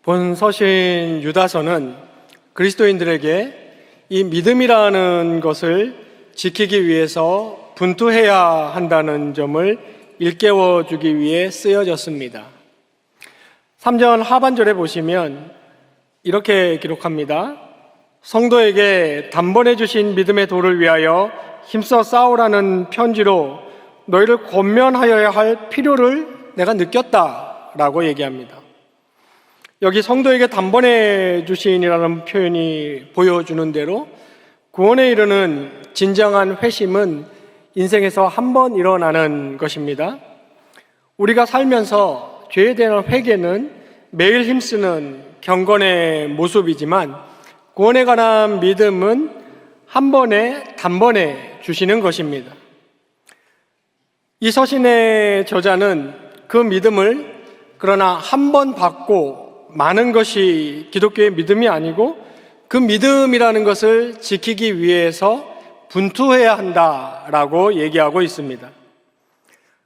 본 서신 유다서는 그리스도인들에게 이 믿음이라는 것을 지키기 위해서 분투해야 한다는 점을 일깨워 주기 위해 쓰여졌습니다. 3절 하반절에 보시면 이렇게 기록합니다. 성도에게 단번에 주신 믿음의 도를 위하여 힘써 싸우라는 편지로 너희를 권면하여야 할 필요를 내가 느꼈다라고 얘기합니다. 여기 성도에게 단번에 주신이라는 표현이 보여주는 대로 구원에 이르는 진정한 회심은 인생에서 한 번 일어나는 것입니다. 우리가 살면서 죄에 대한 회개는 매일 힘쓰는 경건의 모습이지만 구원에 관한 믿음은 한 번에 단번에 주시는 것입니다. 이 서신의 저자는 그 믿음을 그러나 한 번 받고 많은 것이 기독교의 믿음이 아니고 그 믿음이라는 것을 지키기 위해서 분투해야 한다라고 얘기하고 있습니다.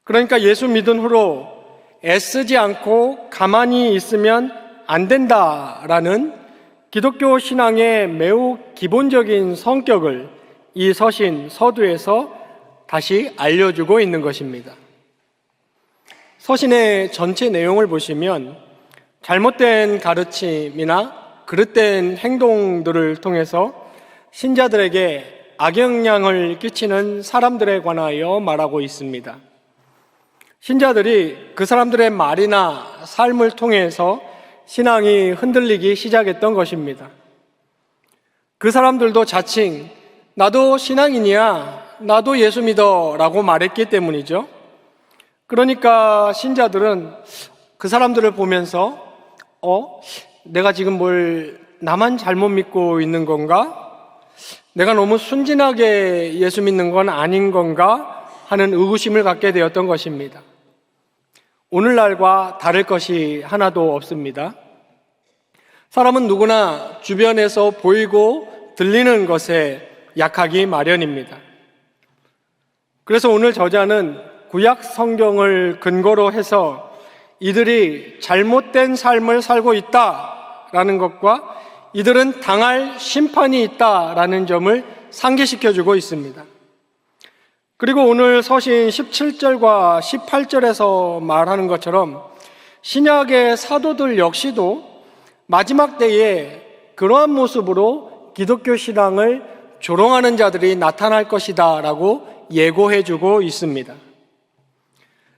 그러니까 예수 믿은 후로 애쓰지 않고 가만히 있으면 안 된다라는 기독교 신앙의 매우 기본적인 성격을 이 서신, 서두에서 다시 알려주고 있는 것입니다. 서신의 전체 내용을 보시면 잘못된 가르침이나 그릇된 행동들을 통해서 신자들에게 악영향을 끼치는 사람들에 관하여 말하고 있습니다. 신자들이 그 사람들의 말이나 삶을 통해서 신앙이 흔들리기 시작했던 것입니다. 그 사람들도 자칭 나도 신앙인이야, 나도 예수 믿어 라고 말했기 때문이죠. 그러니까 신자들은 그 사람들을 보면서 내가 지금 나만 잘못 믿고 있는 건가? 내가 너무 순진하게 예수 믿는 건 아닌 건가? 하는 의구심을 갖게 되었던 것입니다. 오늘날과 다를 것이 하나도 없습니다. 사람은 누구나 주변에서 보이고 들리는 것에 약하기 마련입니다. 그래서 오늘 저자는 구약 성경을 근거로 해서 이들이 잘못된 삶을 살고 있다라는 것과 이들은 당할 심판이 있다라는 점을 상기시켜주고 있습니다. 그리고 오늘 서신 17절과 18절에서 말하는 것처럼 신약의 사도들 역시도 마지막 때에 그러한 모습으로 기독교 신앙을 조롱하는 자들이 나타날 것이다 라고 예고해주고 있습니다.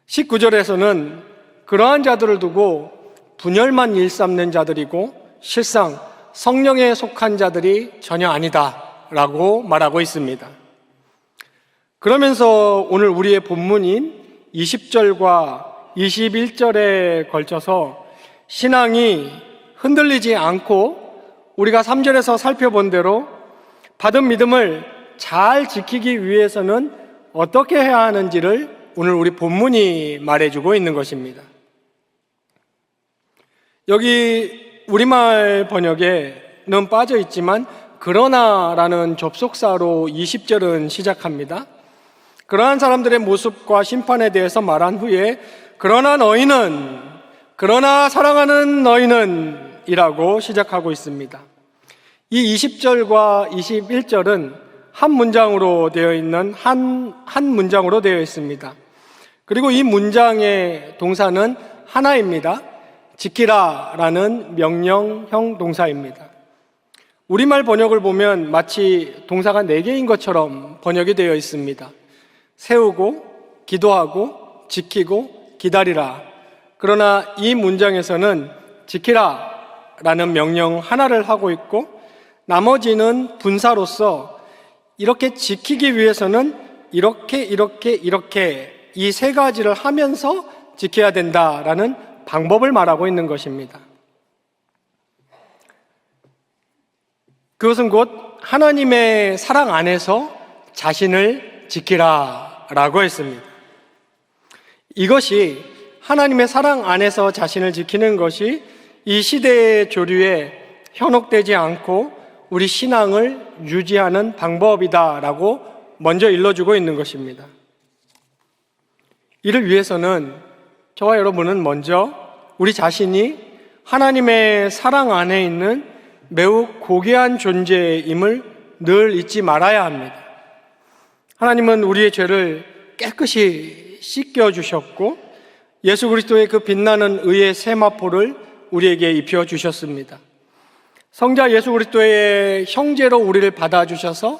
19절에서는 그러한 자들을 두고 분열만 일삼는 자들이고 실상 성령에 속한 자들이 전혀 아니다 라고 말하고 있습니다. 그러면서 오늘 우리의 본문인 20절과 21절에 걸쳐서 신앙이 흔들리지 않고 우리가 3절에서 살펴본 대로 받은 믿음을 잘 지키기 위해서는 어떻게 해야 하는지를 오늘 우리 본문이 말해주고 있는 것입니다. 여기 우리말 번역에는 빠져 있지만 그러나라는 접속사로 20절은 시작합니다. 그러한 사람들의 모습과 심판에 대해서 말한 후에 그러나 사랑하는 너희는 이라고 시작하고 있습니다. 이 20절과 21절은 한 문장으로 되어 있는 한 문장으로 되어 있습니다. 그리고 이 문장의 동사는 하나입니다. 지키라라는 명령형 동사입니다. 우리말 번역을 보면 마치 동사가 4개인 것처럼 번역이 되어 있습니다. 세우고, 기도하고, 지키고, 기다리라. 그러나 이 문장에서는 지키라라는 명령 하나를 하고 있고 나머지는 분사로서 이렇게 지키기 위해서는 이렇게 이 3가지를 하면서 지켜야 된다라는 방법을 말하고 있는 것입니다. 그것은 곧 하나님의 사랑 안에서 자신을 지키라라고 했습니다. 이것이 하나님의 사랑 안에서 자신을 지키는 것이 이 시대의 조류에 현혹되지 않고 우리 신앙을 유지하는 방법이다라고 먼저 일러주고 있는 것입니다. 이를 위해서는 저와 여러분은 먼저 우리 자신이 하나님의 사랑 안에 있는 매우 고귀한 존재임을 늘 잊지 말아야 합니다. 하나님은 우리의 죄를 깨끗이 씻겨주셨고 예수 그리스도의 그 빛나는 의의 세마포를 우리에게 입혀주셨습니다. 성자 예수 그리스도의 형제로 우리를 받아주셔서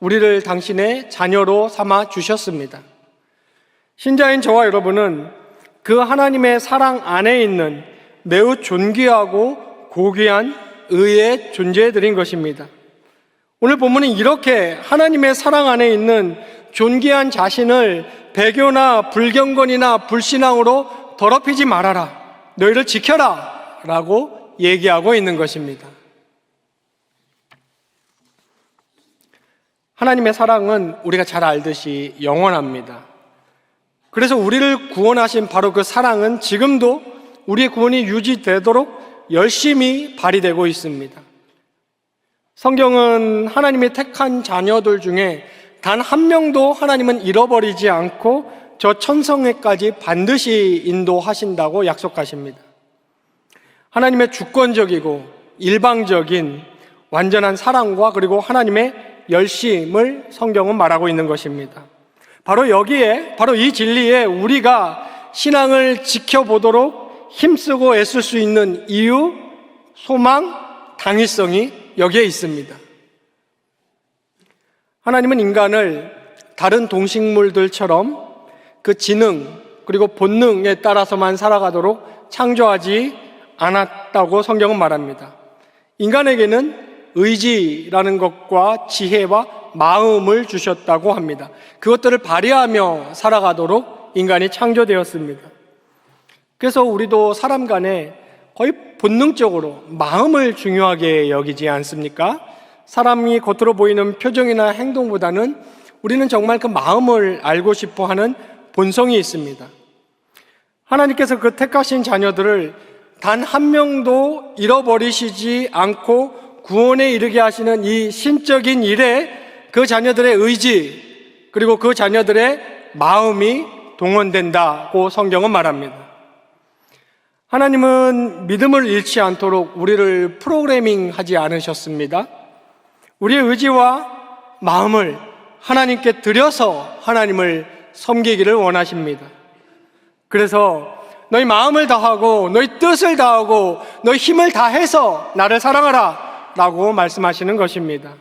우리를 당신의 자녀로 삼아 주셨습니다. 신자인 저와 여러분은 그 하나님의 사랑 안에 있는 매우 존귀하고 고귀한 의의 존재들인 것입니다. 오늘 본문은 이렇게 하나님의 사랑 안에 있는 존귀한 자신을 배교나 불경건이나 불신앙으로 더럽히지 말아라, 너희를 지켜라 라고 얘기하고 있는 것입니다. 하나님의 사랑은 우리가 잘 알듯이 영원합니다. 그래서 우리를 구원하신 바로 그 사랑은 지금도 우리의 구원이 유지되도록 열심히 발휘되고 있습니다. 성경은 하나님의 택한 자녀들 중에 단 한 명도 하나님은 잃어버리지 않고 저 천성에까지 반드시 인도하신다고 약속하십니다. 하나님의 주권적이고 일방적인 완전한 사랑과 그리고 하나님의 열심을 성경은 말하고 있는 것입니다. 바로 여기에, 바로 이 진리에 우리가 신앙을 지켜보도록 힘쓰고 애쓸 수 있는 이유, 소망, 당위성이 여기에 있습니다. 하나님은 인간을 다른 동식물들처럼 그 지능 그리고 본능에 따라서만 살아가도록 창조하지 않았다고 성경은 말합니다. 인간에게는 의지라는 것과 지혜와 마음을 주셨다고 합니다. 그것들을 발휘하며 살아가도록 인간이 창조되었습니다. 그래서 우리도 사람 간에 거의 본능적으로 마음을 중요하게 여기지 않습니까? 사람이 겉으로 보이는 표정이나 행동보다는 우리는 정말 그 마음을 알고 싶어 하는 본성이 있습니다. 하나님께서 그 택하신 자녀들을 단 한 명도 잃어버리시지 않고 구원에 이르게 하시는 이 신적인 일에 그 자녀들의 의지 그리고 그 자녀들의 마음이 동원된다고 성경은 말합니다. 하나님은 믿음을 잃지 않도록 우리를 프로그래밍하지 않으셨습니다. 우리의 의지와 마음을 하나님께 드려서 하나님을 섬기기를 원하십니다. 그래서 너희 마음을 다하고 너희 뜻을 다하고 너희 힘을 다해서 나를 사랑하라 라고 말씀하시는 것입니다.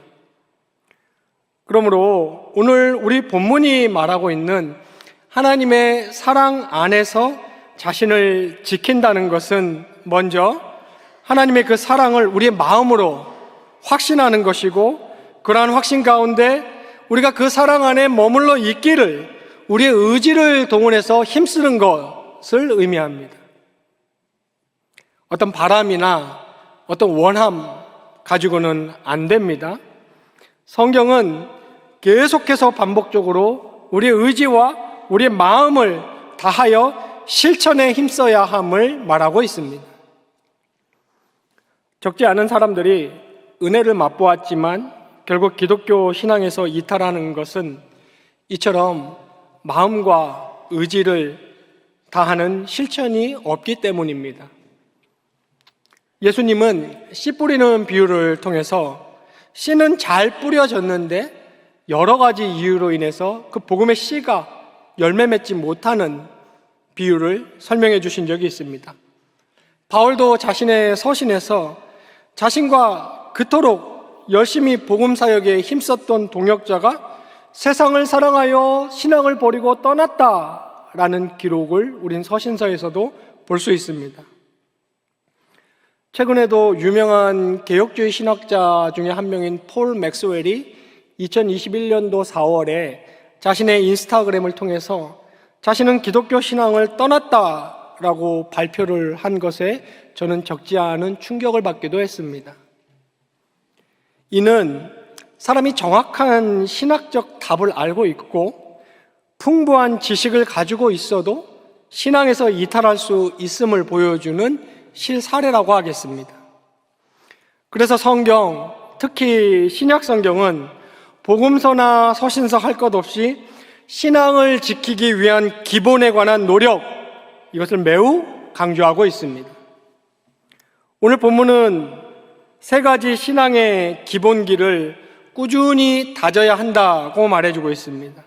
그러므로 오늘 우리 본문이 말하고 있는 하나님의 사랑 안에서 자신을 지킨다는 것은 먼저 하나님의 그 사랑을 우리의 마음으로 확신하는 것이고, 그러한 확신 가운데 우리가 그 사랑 안에 머물러 있기를 우리의 의지를 동원해서 힘쓰는 것을 의미합니다. 어떤 바람이나 어떤 원함 가지고는 안 됩니다. 성경은 계속해서 반복적으로 우리의 의지와 우리의 마음을 다하여 실천에 힘써야 함을 말하고 있습니다. 적지 않은 사람들이 은혜를 맛보았지만 결국 기독교 신앙에서 이탈하는 것은 이처럼 마음과 의지를 다하는 실천이 없기 때문입니다. 예수님은 씨 뿌리는 비유를 통해서 씨는 잘 뿌려졌는데 여러 가지 이유로 인해서 그 복음의 씨가 열매 맺지 못하는 비유를 설명해 주신 적이 있습니다. 바울도 자신의 서신에서 자신과 그토록 열심히 복음 사역에 힘썼던 동역자가 세상을 사랑하여 신앙을 버리고 떠났다라는 기록을 우린 서신서에서도 볼 수 있습니다. 최근에도 유명한 개혁주의 신학자 중에 한 명인 폴 맥스웰이 2021년도 4월에 자신의 인스타그램을 통해서 자신은 기독교 신앙을 떠났다라고 발표를 한 것에 저는 적지 않은 충격을 받기도 했습니다. 이는 사람이 정확한 신학적 답을 알고 있고 풍부한 지식을 가지고 있어도 신앙에서 이탈할 수 있음을 보여주는 실사례라고 하겠습니다. 그래서 성경, 특히 신약 성경은 복음서나 서신서 할 것 없이 신앙을 지키기 위한 기본에 관한 노력, 이것을 매우 강조하고 있습니다. 오늘 본문은 세 가지 신앙의 기본기를 꾸준히 다져야 한다고 말해주고 있습니다.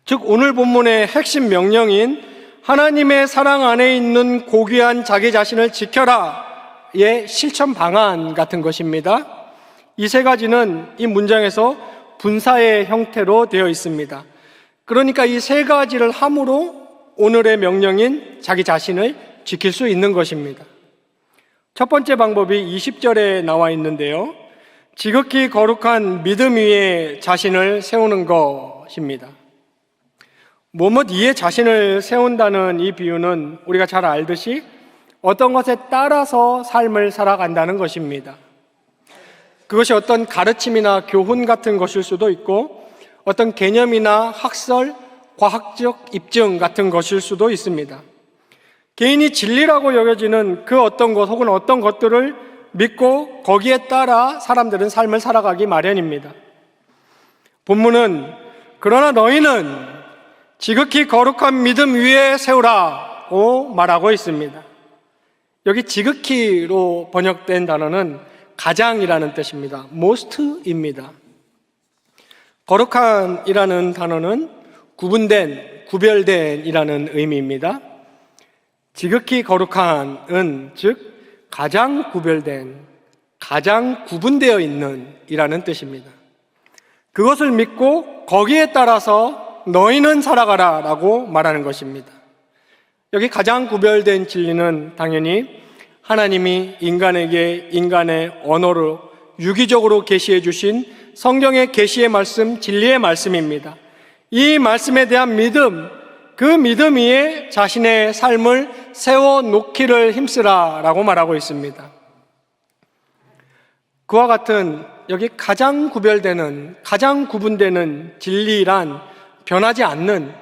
즉 오늘 본문의 핵심 명령인 하나님의 사랑 안에 있는 고귀한 자기 자신을 지켜라의 실천 방안 같은 것입니다. 이 세 가지는 이 문장에서 분사의 형태로 되어 있습니다. 그러니까 이 세 가지를 함으로 오늘의 명령인 자기 자신을 지킬 수 있는 것입니다. 첫 번째 방법이 20절에 나와 있는데요. 지극히 거룩한 믿음 위에 자신을 세우는 것입니다. 뭐뭇 위에 자신을 세운다는 이 비유는 우리가 잘 알듯이 어떤 것에 따라서 삶을 살아간다는 것입니다. 그것이 어떤 가르침이나 교훈 같은 것일 수도 있고 어떤 개념이나 학설, 과학적 입증 같은 것일 수도 있습니다. 개인이 진리라고 여겨지는 그 어떤 것 혹은 어떤 것들을 믿고 거기에 따라 사람들은 삶을 살아가기 마련입니다. 본문은 그러나 너희는 지극히 거룩한 믿음 위에 세우라고 말하고 있습니다. 여기 지극히로 번역된 단어는 가장이라는 뜻입니다. most입니다. 거룩한이라는 단어는 구분된, 구별된 이라는 의미입니다. 지극히 거룩한은 즉 가장 구별된, 가장 구분되어 있는 이라는 뜻입니다. 그것을 믿고 거기에 따라서 너희는 살아가라 라고 말하는 것입니다. 여기 가장 구별된 진리는 당연히 하나님이 인간에게 인간의 언어로 유기적으로 계시해 주신 성경의 계시의 말씀, 진리의 말씀입니다. 이 말씀에 대한 믿음, 그 믿음 위에 자신의 삶을 세워놓기를 힘쓰라라고 말하고 있습니다. 그와 같은 여기 가장 구별되는, 가장 구분되는 진리란 변하지 않는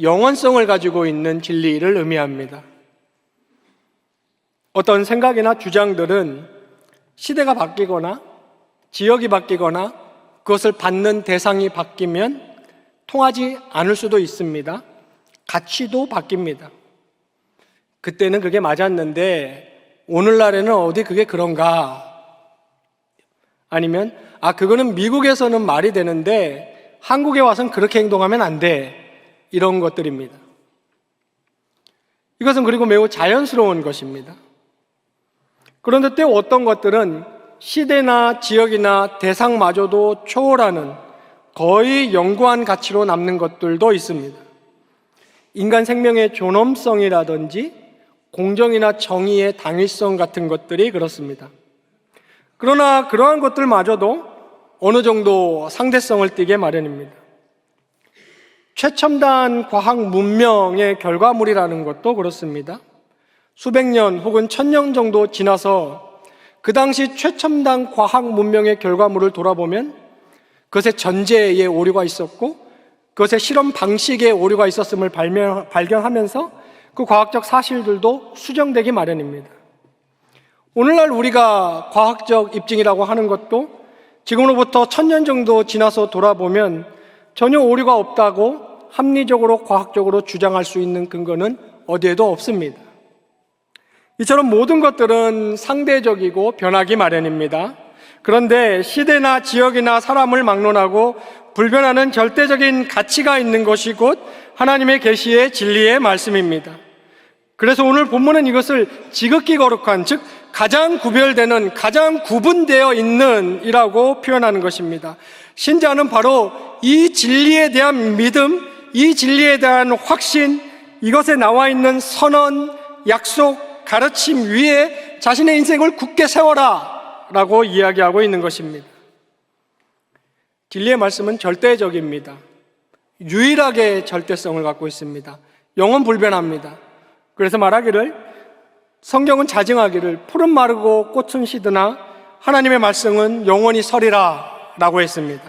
영원성을 가지고 있는 진리를 의미합니다. 어떤 생각이나 주장들은 시대가 바뀌거나 지역이 바뀌거나 그것을 받는 대상이 바뀌면 통하지 않을 수도 있습니다. 가치도 바뀝니다. 그때는 그게 맞았는데 오늘날에는 어디 그게 그런가? 아니면 그거는 미국에서는 말이 되는데 한국에 와서는 그렇게 행동하면 안 돼. 이런 것들입니다. 이것은 그리고 매우 자연스러운 것입니다. 그런데 또 어떤 것들은 시대나 지역이나 대상마저도 초월하는 거의 영구한 가치로 남는 것들도 있습니다. 인간 생명의 존엄성이라든지 공정이나 정의의 당위성 같은 것들이 그렇습니다. 그러나 그러한 것들마저도 어느 정도 상대성을 띠게 마련입니다. 최첨단 과학 문명의 결과물이라는 것도 그렇습니다. 수백 년 혹은 1000년 정도 지나서 그 당시 최첨단 과학 문명의 결과물을 돌아보면 그것에 전제에 오류가 있었고 그것의 실험 방식에 오류가 있었음을 발견하면서 그 과학적 사실들도 수정되기 마련입니다. 오늘날 우리가 과학적 입증이라고 하는 것도 지금으로부터 1000년 정도 지나서 돌아보면 전혀 오류가 없다고 합리적으로 과학적으로 주장할 수 있는 근거는 어디에도 없습니다. 이처럼 모든 것들은 상대적이고 변하기 마련입니다. 그런데 시대나 지역이나 사람을 막론하고 불변하는 절대적인 가치가 있는 것이 곧 하나님의 계시의 진리의 말씀입니다. 그래서 오늘 본문은 이것을 지극히 거룩한, 즉 가장 구별되는, 가장 구분되어 있는 이라고 표현하는 것입니다. 신자는 바로 이 진리에 대한 믿음, 이 진리에 대한 확신, 이것에 나와 있는 선언, 약속, 가르침 위에 자신의 인생을 굳게 세워라 라고 이야기하고 있는 것입니다. 진리의 말씀은 절대적입니다. 유일하게 절대성을 갖고 있습니다. 영원불변합니다. 그래서 말하기를 성경은 자증하기를 푸른 마르고 꽃은 시드나 하나님의 말씀은 영원히 서리라 라고 했습니다.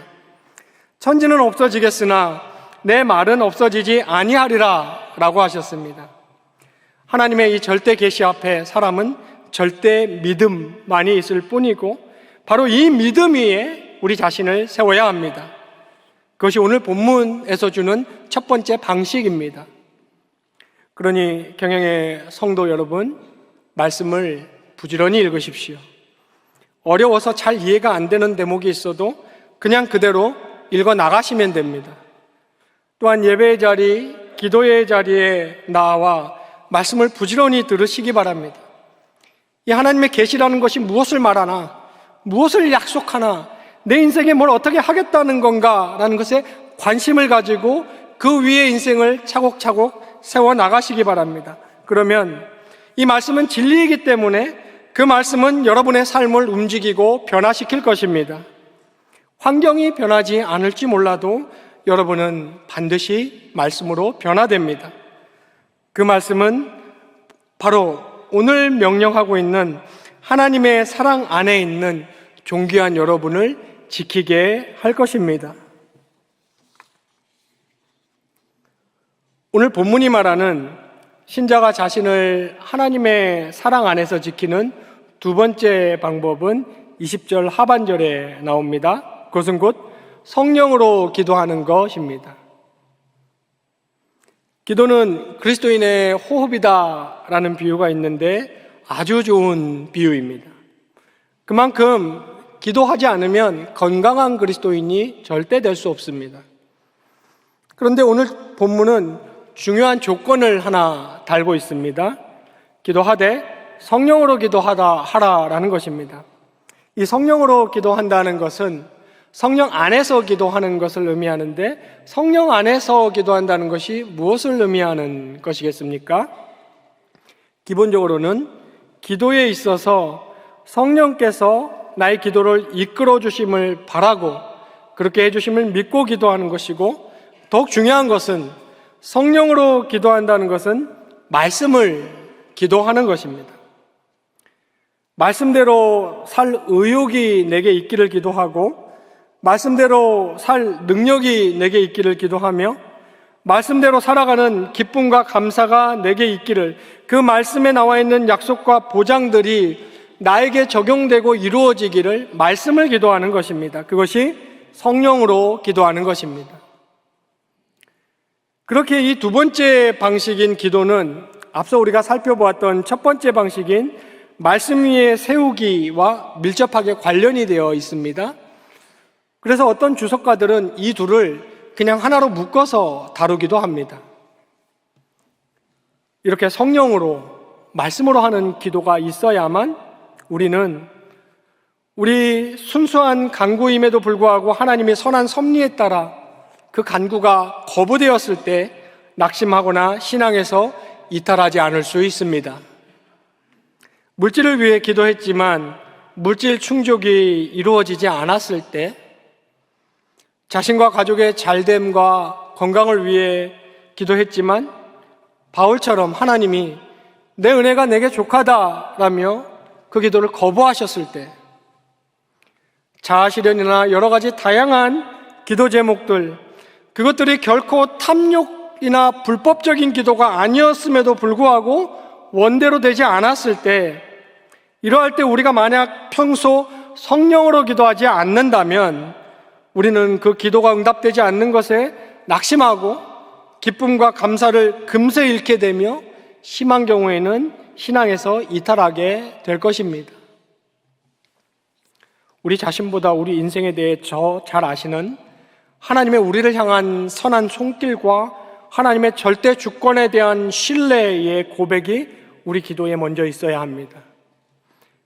천지는 없어지겠으나 내 말은 없어지지 아니하리라 라고 하셨습니다. 하나님의 이 절대 계시 앞에 사람은 절대 믿음만이 있을 뿐이고 바로 이 믿음 위에 우리 자신을 세워야 합니다. 그것이 오늘 본문에서 주는 첫 번째 방식입니다. 그러니 경영의 성도 여러분, 말씀을 부지런히 읽으십시오. 어려워서 잘 이해가 안 되는 대목이 있어도 그냥 그대로 읽어 나가시면 됩니다. 또한 예배의 자리, 기도의 자리에 나와 말씀을 부지런히 들으시기 바랍니다. 이 하나님의 계시라는 것이 무엇을 말하나, 무엇을 약속하나, 내 인생에 뭘 어떻게 하겠다는 건가라는 것에 관심을 가지고 그 위에 인생을 차곡차곡 세워나가시기 바랍니다. 그러면 이 말씀은 진리이기 때문에 그 말씀은 여러분의 삶을 움직이고 변화시킬 것입니다. 환경이 변하지 않을지 몰라도 여러분은 반드시 말씀으로 변화됩니다. 그 말씀은 바로 오늘 명령하고 있는 하나님의 사랑 안에 있는 존귀한 여러분을 지키게 할 것입니다. 오늘 본문이 말하는 신자가 자신을 하나님의 사랑 안에서 지키는 두 번째 방법은 20절 하반절에 나옵니다. 그것은 곧 성령으로 기도하는 것입니다. 기도는 그리스도인의 호흡이다라는 비유가 있는데 아주 좋은 비유입니다. 그만큼 기도하지 않으면 건강한 그리스도인이 절대 될 수 없습니다. 그런데 오늘 본문은 중요한 조건을 하나 달고 있습니다. 기도하되 성령으로 하라라는 것입니다. 이 성령으로 기도한다는 것은 성령 안에서 기도하는 것을 의미하는데, 성령 안에서 기도한다는 것이 무엇을 의미하는 것이겠습니까? 기본적으로는 기도에 있어서 성령께서 나의 기도를 이끌어 주심을 바라고 그렇게 해주심을 믿고 기도하는 것이고, 더욱 중요한 것은 성령으로 기도한다는 것은 말씀을 기도하는 것입니다. 말씀대로 살 의욕이 내게 있기를 기도하고, 말씀대로 살 능력이 내게 있기를 기도하며, 말씀대로 살아가는 기쁨과 감사가 내게 있기를, 그 말씀에 나와 있는 약속과 보장들이 나에게 적용되고 이루어지기를 말씀을 기도하는 것입니다. 그것이 성령으로 기도하는 것입니다. 그렇게 이 두 번째 방식인 기도는 앞서 우리가 살펴보았던 첫 번째 방식인 말씀 위에 세우기와 밀접하게 관련이 되어 있습니다. 그래서 어떤 주석가들은 이 둘을 그냥 하나로 묶어서 다루기도 합니다. 이렇게 성령으로, 말씀으로 하는 기도가 있어야만 우리는 우리 순수한 간구임에도 불구하고 하나님의 선한 섭리에 따라 그 간구가 거부되었을 때 낙심하거나 신앙에서 이탈하지 않을 수 있습니다. 물질을 위해 기도했지만 물질 충족이 이루어지지 않았을 때, 자신과 가족의 잘됨과 건강을 위해 기도했지만 바울처럼 하나님이 내 은혜가 내게 족하다라며 그 기도를 거부하셨을 때, 자아실현이나 여러 가지 다양한 기도 제목들, 그것들이 결코 탐욕이나 불법적인 기도가 아니었음에도 불구하고 원대로 되지 않았을 때, 이러할 때 우리가 만약 평소 성령으로 기도하지 않는다면 우리는 그 기도가 응답되지 않는 것에 낙심하고 기쁨과 감사를 금세 잃게 되며 심한 경우에는 신앙에서 이탈하게 될 것입니다. 우리 자신보다 우리 인생에 대해 더 잘 아시는 하나님의 우리를 향한 선한 손길과 하나님의 절대 주권에 대한 신뢰의 고백이 우리 기도에 먼저 있어야 합니다.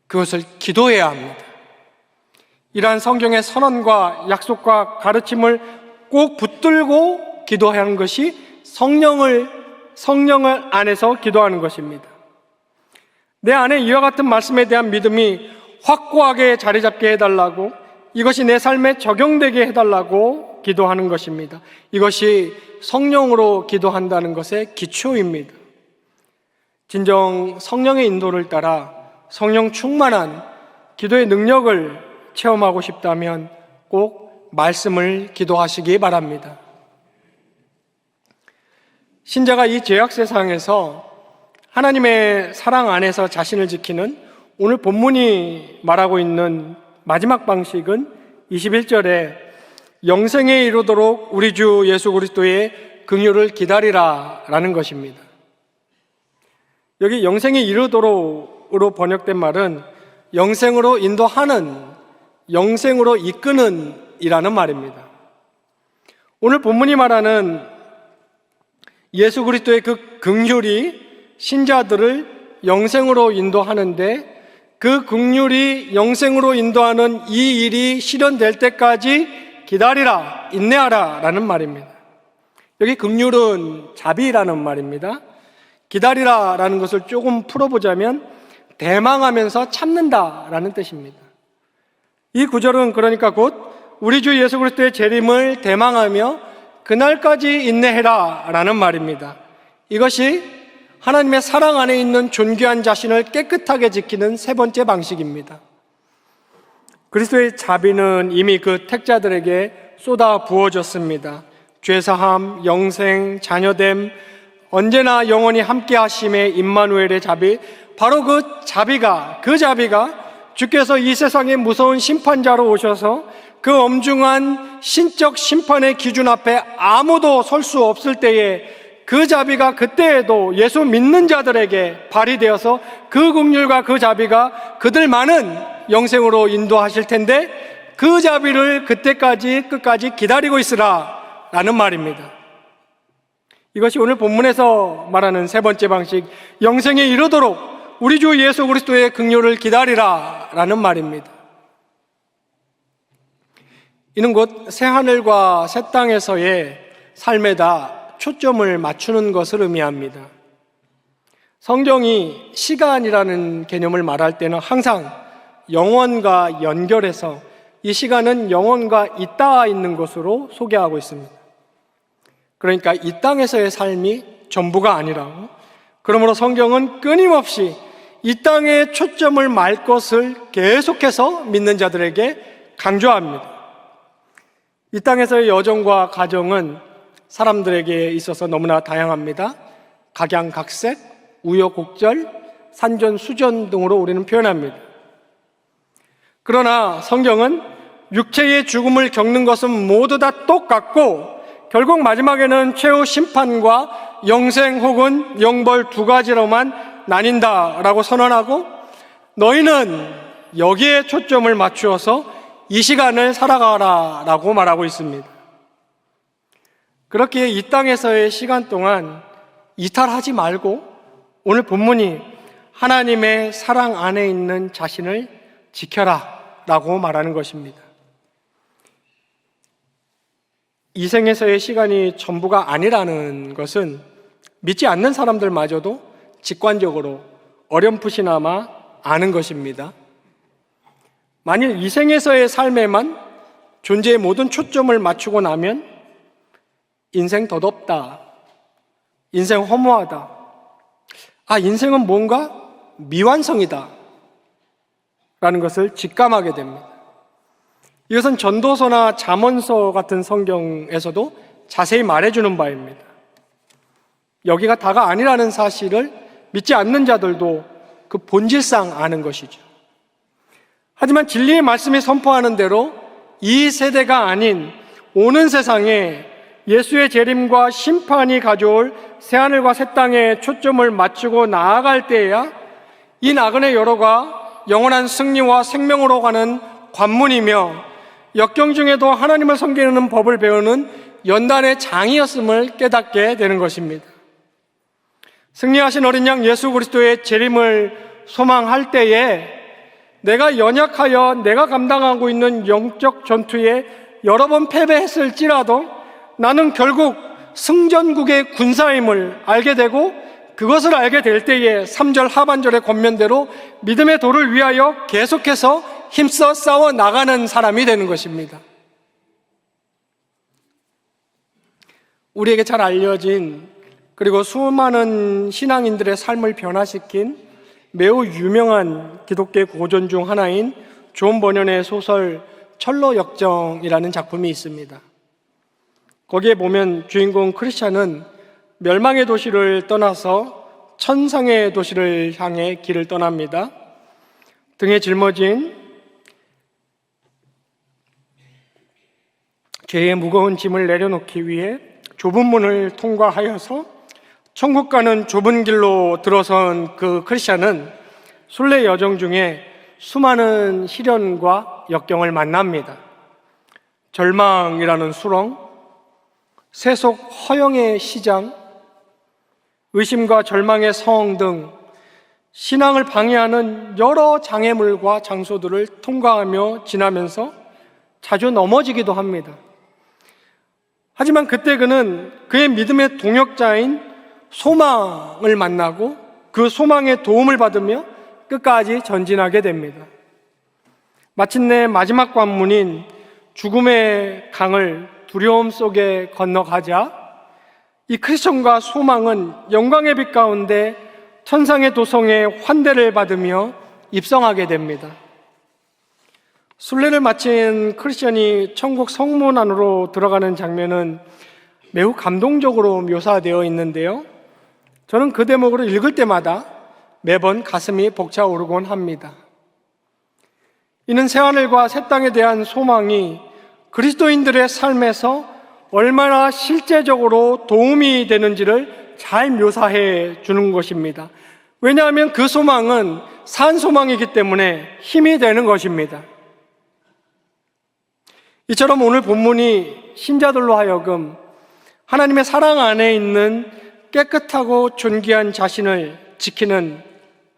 그것을 기도해야 합니다. 이러한 성경의 선언과 약속과 가르침을 꼭 붙들고 기도하는 것이 성령을 안에서 기도하는 것입니다. 내 안에 이와 같은 말씀에 대한 믿음이 확고하게 자리 잡게 해달라고, 이것이 내 삶에 적용되게 해달라고 기도하는 것입니다. 이것이 성령으로 기도한다는 것의 기초입니다. 진정 성령의 인도를 따라 성령 충만한 기도의 능력을 체험하고 싶다면 꼭 말씀을 기도하시기 바랍니다. 신자가 이 죄악 세상에서 하나님의 사랑 안에서 자신을 지키는 오늘 본문이 말하고 있는 마지막 방식은 21절에 영생에 이르도록 우리 주 예수 그리스도의 긍휼을 기다리라 라는 것입니다. 여기 영생에 이르도록 번역된 말은 영생으로 인도하는, 영생으로 이끄는 이라는 말입니다. 오늘 본문이 말하는 예수 그리스도의 그 긍휼이 신자들을 영생으로 인도하는데, 그 긍휼이 영생으로 인도하는 이 일이 실현될 때까지 기다리라, 인내하라 라는 말입니다. 여기 긍휼은 자비라는 말입니다. 기다리라 라는 것을 조금 풀어보자면 대망하면서 참는다 라는 뜻입니다. 이 구절은 그러니까 곧 우리 주 예수 그리스도의 재림을 대망하며 그날까지 인내해라 라는 말입니다. 이것이 하나님의 사랑 안에 있는 존귀한 자신을 깨끗하게 지키는 세 번째 방식입니다. 그리스도의 자비는 이미 그 택자들에게 쏟아 부어졌습니다. 죄사함, 영생, 자녀됨, 언제나 영원히 함께 하심의 임마누엘의 자비, 바로 그 자비가 주께서 이 세상의 무서운 심판자로 오셔서 그 엄중한 신적 심판의 기준 앞에 아무도 설 수 없을 때에 그 자비가 그때에도 예수 믿는 자들에게 발휘되어서 그 긍휼과 그 자비가 그들만은 영생으로 인도하실 텐데, 그 자비를 그때까지 끝까지 기다리고 있으라 라는 말입니다. 이것이 오늘 본문에서 말하는 세 번째 방식, 영생에 이르도록 우리 주 예수 그리스도의 긍휼을 기다리라 라는 말입니다. 이는 곧 새하늘과 새 땅에서의 삶에다 초점을 맞추는 것을 의미합니다. 성경이 시간이라는 개념을 말할 때는 항상 영원과 연결해서 이 시간은 영원과 있다 있는 것으로 소개하고 있습니다. 그러니까 이 땅에서의 삶이 전부가 아니라고, 그러므로 성경은 끊임없이 이 땅에 초점을 말 것을 계속해서 믿는 자들에게 강조합니다. 이 땅에서의 여정과 가정은 사람들에게 있어서 너무나 다양합니다. 각양각색, 우여곡절, 산전수전 등으로 우리는 표현합니다. 그러나 성경은 육체의 죽음을 겪는 것은 모두 다 똑같고 결국 마지막에는 최후 심판과 영생 혹은 영벌 두 가지로만 나뉜다라고 선언하고, 너희는 여기에 초점을 맞추어서 이 시간을 살아가라라고 말하고 있습니다. 그렇게 이 땅에서의 시간 동안 이탈하지 말고 오늘 본문이 하나님의 사랑 안에 있는 자신을 지켜라 라고 말하는 것입니다. 이 생에서의 시간이 전부가 아니라는 것은 믿지 않는 사람들마저도 직관적으로 어렴풋이나마 아는 것입니다. 만일 이 생에서의 삶에만 존재의 모든 초점을 맞추고 나면 인생 덧없다, 인생 허무하다, 인생은 뭔가 미완성이다 라는 것을 직감하게 됩니다. 이것은 전도서나 잠언서 같은 성경에서도 자세히 말해주는 바입니다. 여기가 다가 아니라는 사실을 믿지 않는 자들도 그 본질상 아는 것이죠. 하지만 진리의 말씀이 선포하는 대로 이 세대가 아닌 오는 세상에 예수의 재림과 심판이 가져올 새하늘과 새 땅에 초점을 맞추고 나아갈 때에야 이 나그네 여로가 영원한 승리와 생명으로 가는 관문이며, 역경 중에도 하나님을 섬기는 법을 배우는 연단의 장이었음을 깨닫게 되는 것입니다. 승리하신 어린 양 예수 그리스도의 재림을 소망할 때에 내가 연약하여 내가 감당하고 있는 영적 전투에 여러 번 패배했을지라도 나는 결국 승전국의 군사임을 알게 되고, 그것을 알게 될 때에 3절 하반절의 권면대로 믿음의 도를 위하여 계속해서 힘써 싸워 나가는 사람이 되는 것입니다. 우리에게 잘 알려진, 그리고 수많은 신앙인들의 삶을 변화시킨 매우 유명한 기독교의 고전 중 하나인 존 버년의 소설 철로역정이라는 작품이 있습니다. 거기에 보면 주인공 크리스찬은 멸망의 도시를 떠나서 천상의 도시를 향해 길을 떠납니다. 등에 짊어진 죄의 무거운 짐을 내려놓기 위해 좁은 문을 통과하여서 천국 가는 좁은 길로 들어선 그 크리스찬은 순례 여정 중에 수많은 시련과 역경을 만납니다. 절망이라는 수렁, 세속 허영의 시장, 의심과 절망의 성 등 신앙을 방해하는 여러 장애물과 장소들을 통과하며 지나면서 자주 넘어지기도 합니다. 하지만 그때 그는 그의 믿음의 동역자인 소망을 만나고 그 소망의 도움을 받으며 끝까지 전진하게 됩니다. 마침내 마지막 관문인 죽음의 강을 두려움 속에 건너가자 이 크리스천과 소망은 영광의 빛 가운데 천상의 도성의 환대를 받으며 입성하게 됩니다. 순례를 마친 크리스천이 천국 성문 안으로 들어가는 장면은 매우 감동적으로 묘사되어 있는데요. 저는 그 대목을 읽을 때마다 매번 가슴이 벅차오르곤 합니다. 이는 새하늘과 새 땅에 대한 소망이 그리스도인들의 삶에서 얼마나 실제적으로 도움이 되는지를 잘 묘사해 주는 것입니다. 왜냐하면 그 소망은 산 소망이기 때문에 힘이 되는 것입니다. 이처럼 오늘 본문이 신자들로 하여금 하나님의 사랑 안에 있는 깨끗하고 존귀한 자신을 지키는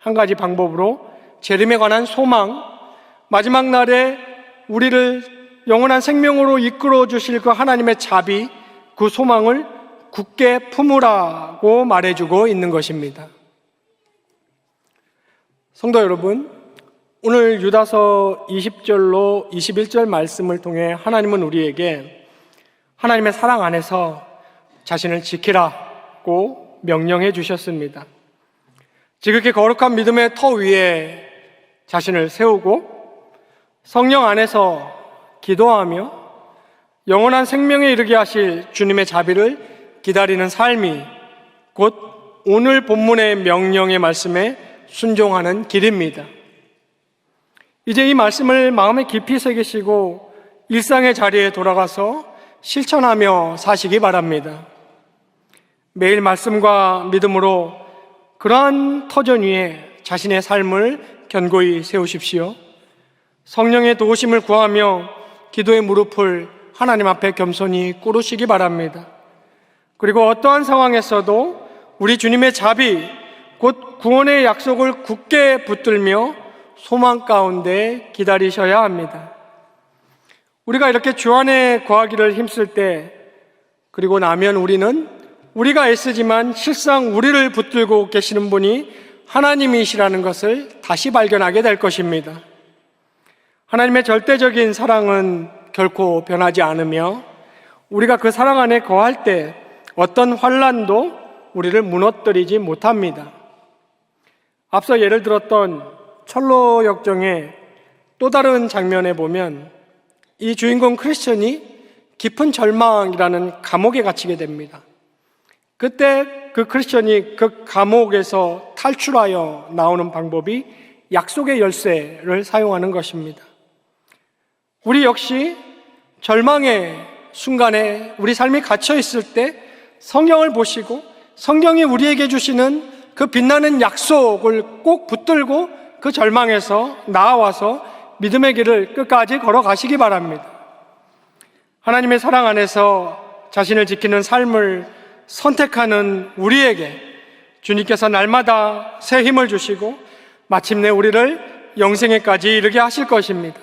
한 가지 방법으로 재림에 관한 소망, 마지막 날에 우리를 영원한 생명으로 이끌어 주실 그 하나님의 자비, 그 소망을 굳게 품으라고 말해주고 있는 것입니다. 성도 여러분, 오늘 유다서 20절로 21절 말씀을 통해 하나님은 우리에게 하나님의 사랑 안에서 자신을 지키라고 명령해 주셨습니다. 지극히 거룩한 믿음의 터 위에 자신을 세우고 성령 안에서 기도하며 영원한 생명에 이르게 하실 주님의 자비를 기다리는 삶이 곧 오늘 본문의 명령의 말씀에 순종하는 길입니다. 이제 이 말씀을 마음에 깊이 새기시고 일상의 자리에 돌아가서 실천하며 사시기 바랍니다. 매일 말씀과 믿음으로 그러한 터전 위에 자신의 삶을 견고히 세우십시오. 성령의 도우심을 구하며 기도의 무릎을 하나님 앞에 겸손히 꿇으시기 바랍니다. 그리고 어떠한 상황에서도 우리 주님의 자비, 곧 구원의 약속을 굳게 붙들며 소망 가운데 기다리셔야 합니다. 우리가 이렇게 주 안에 거하기를 힘쓸 때, 그리고 나면 우리가 애쓰지만 실상 우리를 붙들고 계시는 분이 하나님이시라는 것을 다시 발견하게 될 것입니다. 하나님의 절대적인 사랑은 결코 변하지 않으며 우리가 그 사랑 안에 거할 때 어떤 환난도 우리를 무너뜨리지 못합니다. 앞서 예를 들었던 철로 역정의 또 다른 장면에 보면 이 주인공 크리스천이 깊은 절망이라는 감옥에 갇히게 됩니다. 그때 그 크리스천이 그 감옥에서 탈출하여 나오는 방법이 약속의 열쇠를 사용하는 것입니다. 우리 역시 절망의 순간에 우리 삶이 갇혀 있을 때 성경을 보시고 성경이 우리에게 주시는 그 빛나는 약속을 꼭 붙들고 그 절망에서 나와서 믿음의 길을 끝까지 걸어가시기 바랍니다. 하나님의 사랑 안에서 자신을 지키는 삶을 선택하는 우리에게 주님께서 날마다 새 힘을 주시고 마침내 우리를 영생에까지 이르게 하실 것입니다.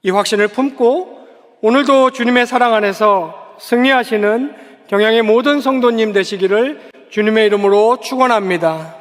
이 확신을 품고 오늘도 주님의 사랑 안에서 승리하시는 경양의 모든 성도님 되시기를 주님의 이름으로 축원합니다.